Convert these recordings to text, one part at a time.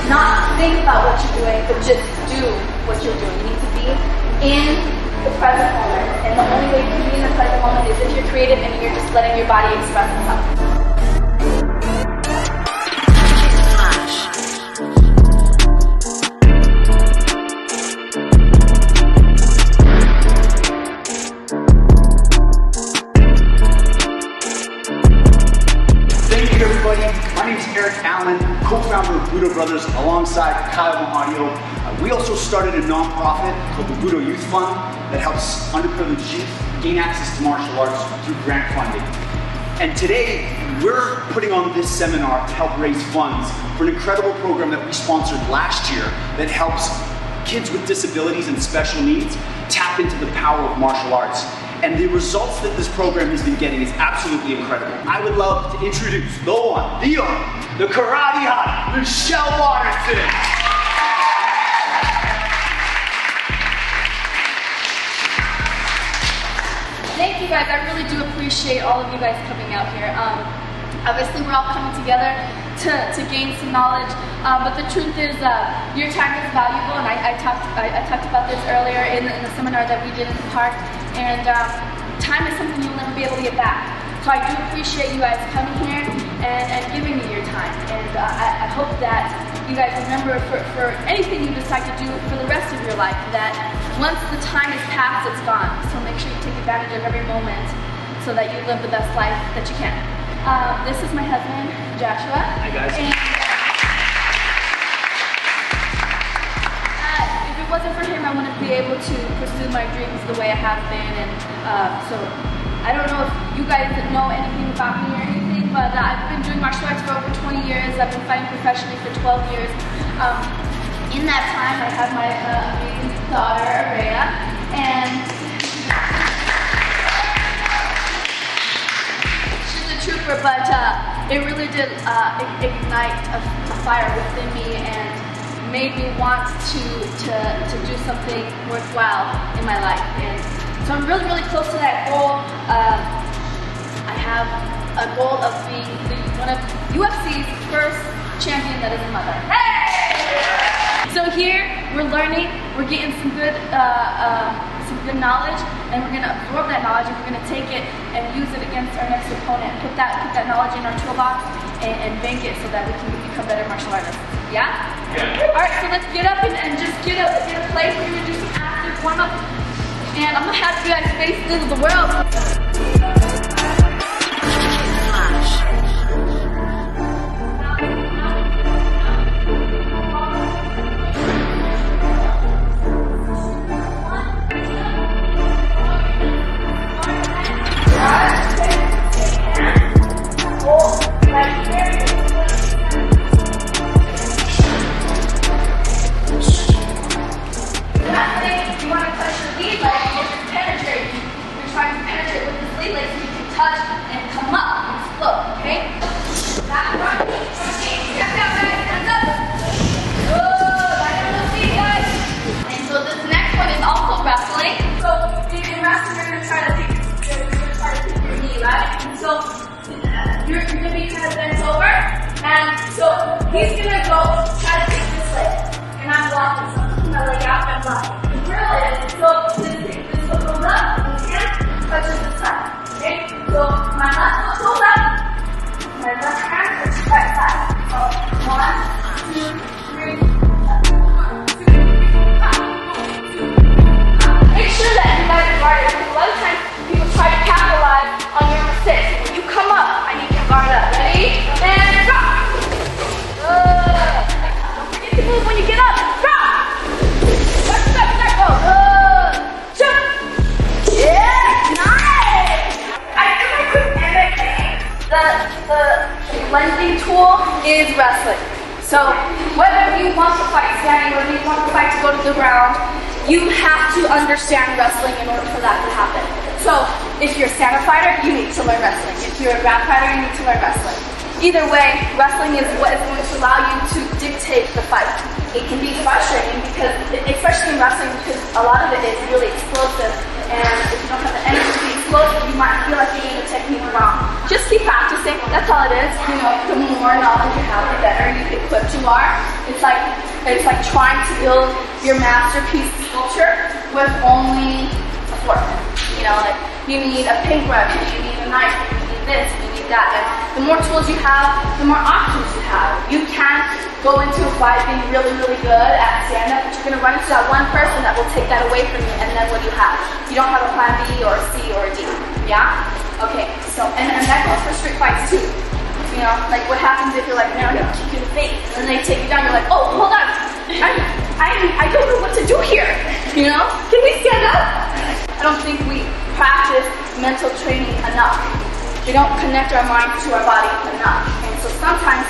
not think about what you're doing, but just do what you're doing. You need to be in the present moment. And the only way you can be in the present moment is if you're creative and you're just letting your body express itself. My name is Eric Allen, co-founder of Budo Brothers alongside Kyle Mahadio. We also started a non-profit called the Budo Youth Fund that helps underprivileged youth gain access to martial arts through grant funding. And today, we're putting on this seminar to help raise funds for an incredible program that we sponsored last year that helps kids with disabilities and special needs tap into the power of martial arts. And the results that this program has been getting is absolutely incredible. I would love to introduce the one, the only, the karate hot, Michelle Waterson. Thank you guys, I really do appreciate all of you guys coming out here. Obviously we're all coming together to gain some knowledge, but the truth is your time is valuable, and I talked about this earlier in the seminar that we did in the park, and time is something you'll never be able to get back. So I do appreciate you guys coming here and giving me your time, and I hope that you guys remember for anything you decide to do for the rest of your life, that once the time is past, it's gone. So make sure you take advantage of every moment so that you live the best life that you can. This is my husband, Joshua. Hi guys. And, if it wasn't for him, I wouldn't be able to pursue my dreams the way I have been. And so I don't know if you guys know anything about me or anything, but I've been doing martial arts for over 20 years. I've been fighting professionally for 12 years. In that time, I have my amazing daughter, Rhea, and trooper, but it really did ignite a fire within me and made me want to do something worthwhile in my life. And so I'm really, really close to that goal. I have a goal of being one of UFC's first champion that is a mother. Hey! So here we're learning, we're getting some good knowledge, and we're gonna absorb that knowledge and we're gonna take it and use it against our next opponent. Put that knowledge in our toolbox and bank it so that we can become better martial artists. Yeah? Yeah. All right, so let's get up and just get a place. We're gonna do some active warm up, and I'm gonna have you guys face the world. You're going to be kind of bent over, and so he's going to go try to take this leg, and I'm blocking, so I'm putting my leg out and blocking. Really? So this foot goes up, and his hand touches the side, okay? So my left foot goes up, my left hand touches the right side. So 1, 2, 3, 4. Make sure that you guys are guarded, because a lot of times people try to capitalize on your mistakes. When you come up, I need you to guard up. Ready? And drop! Don't forget to move when you get up. Drop! Back, go. Jump! Yeah! Nice! I could mimic the lending tool is wrestling. So whether you want to fight standing, whether you want to fight to go to the ground, you have to understand wrestling in order for that to happen. So if you're a stand-up fighter, you need to learn wrestling. If you're a ground fighter, you need to learn wrestling. Either way, wrestling is what is going to allow you to dictate the fight. It can be frustrating because, especially in wrestling, because a lot of it is really explosive, and if you don't have the energy explosive, you might feel like you're getting the technique wrong. Just keep practicing, that's all it is. You know, the more knowledge you have, the better equipped you are. It's like trying to build your masterpiece sculpture with only a fork. You know, like you need a paintbrush, you need a knife, you need this, you need that. And the more tools you have, the more options you have. You can't go into a fight being really, really good at stand-up, but you're going to run into that one person that will take that away from you, and then what do you have? You don't have a plan B or a C or a D. Yeah? Okay, so, and that goes for street fights too. You know, like what happens if you're like, no, I'm going to kick you in the face, and then they take you down, you're like, oh, hold on, I don't know what to do here. You know? Can we stand up? I don't think we practice mental training enough. We don't connect our minds to our body enough. And so sometimes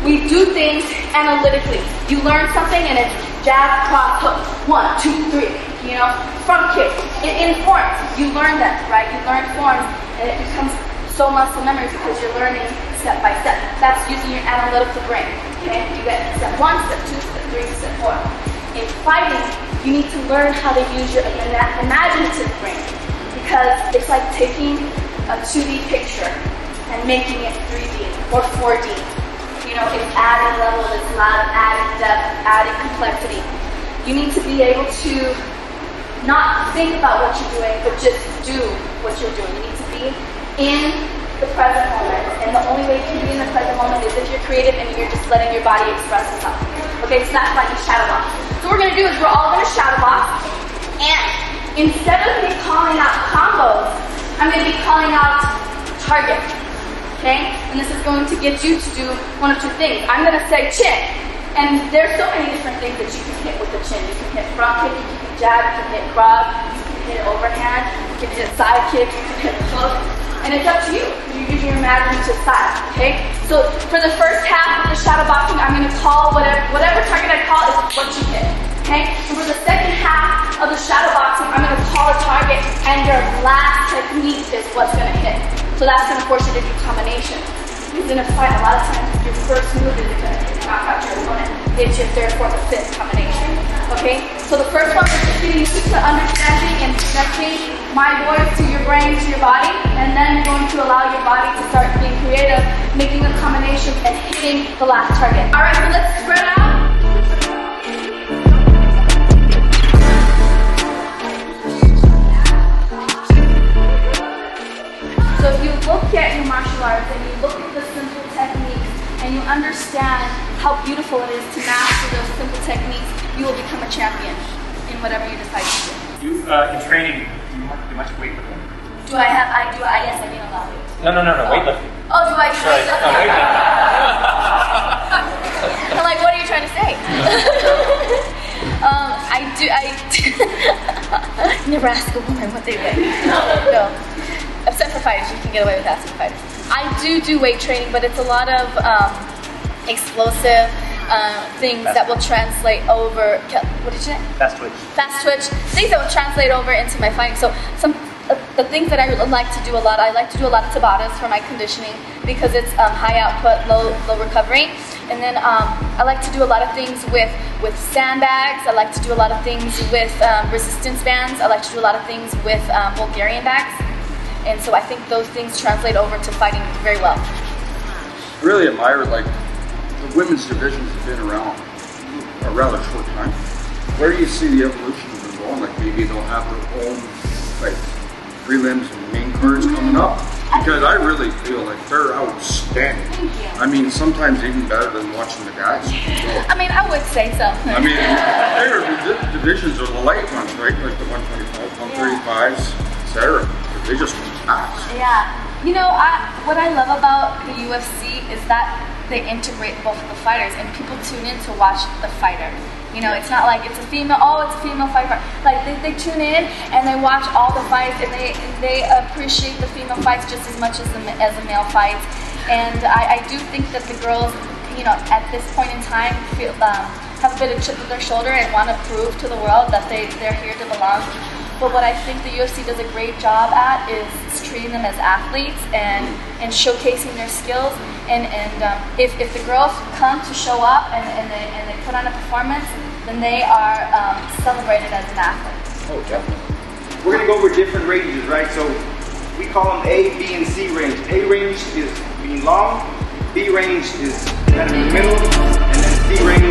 we do things analytically. You learn something and it's jab, cross, hook. 1, 2, 3. You know, front kick. In forms. You learn them, right? You learn forms and it becomes so muscle memory because you're learning step by step. That's using your analytical brain. Okay? You get step 1, step 2, step 3, step 4. In fighting, you need to learn how to use your imaginative brain because it's like taking a 2D picture and making it 3D or 4D. You know, it's adding level, it's adding depth, adding complexity. You need to be able to not think about what you're doing, but just do what you're doing. You need to be in the present moment. And the only way you can be in the present moment is if you're creative and you're just letting your body express itself. Okay, so that's like a shadow box. So what we're going to do is we're all going to shadow box. And instead of me calling out combos, I'm going to be calling out target. Okay? And this is going to get you to do one of two things. I'm going to say chin. And there's so many different things that you can hit with the chin. You can hit front kick, you can hit jab, you can hit cross, you can hit overhand, you can hit side kick, you can hit hook. And it's up to you. You're using your imaginative side. Okay? So for the first half of the shadow boxing, I'm going to call whatever target I call is what you hit. Okay? And for the second half of the shadow boxing, I'm going to call a target, and your last technique is what's going to hit. So that's going to force you to do combinations. Because in a fight, a lot of times your first move is going to knock out your opponent. It's your third, fourth, or fifth combination. Okay? So the first one is just getting used to understanding and connecting my voice to your brain, to your body, and then you're going to allow your body to start being creative, making a combination and hitting the last target. Alright, so let's spread out. So if you look at your martial arts and you look at the simple techniques and you understand how beautiful it is to master those simple techniques, you will become a champion in whatever you decide to do. You, in training, do much weightlifting? Yes, I do a lot of weight. No, weightlifting. Oh, do I do weightlifting? I'm like, what are you trying to say? Never ask a woman what they weigh. No. Except for fighters, you can get away with asking fighters. I do weight training, but it's a lot of explosive things that will translate over. What did you say? Fast twitch. Fast twitch. Things that will translate over into my fighting. So the things that I like to do a lot, I like to do a lot of Tabatas for my conditioning because it's high output, low recovery. And then I like to do a lot of things with sandbags. I like to do a lot of things with resistance bands. I like to do a lot of things with Bulgarian bags. And so I think those things translate over to fighting very well. I really admire, like, the women's divisions have been around a rather short time. Where do you see the evolution of them going? Like, maybe they'll have their own, like, prelims and main cards coming up? Because I really feel like they're outstanding. Thank you. I mean, sometimes even better than watching the guys. I mean, I would say so. I mean, their divisions are the light ones, right? Like the 125s, 135s, etc. They just pass. Yeah. You know, what I love about the UFC is that they integrate both of the fighters, and people tune in to watch the fighter. You know, it's not like it's a female fighter. Like they tune in and they watch all the fights, and they appreciate the female fights just as much as the male fights. And I do think that the girls, you know, at this point in time, feel have a bit of chip on their shoulder and want to prove to the world that they're here to belong. But what I think the UFC does a great job at is treating them as athletes and showcasing their skills. And if the girls come to show up and they put on a performance, then they are celebrated as an athlete. Oh, definitely. We're going to go over different ranges, right? So We call them A, B, and C range. A range is being long, B range is kind of in the middle, and then C range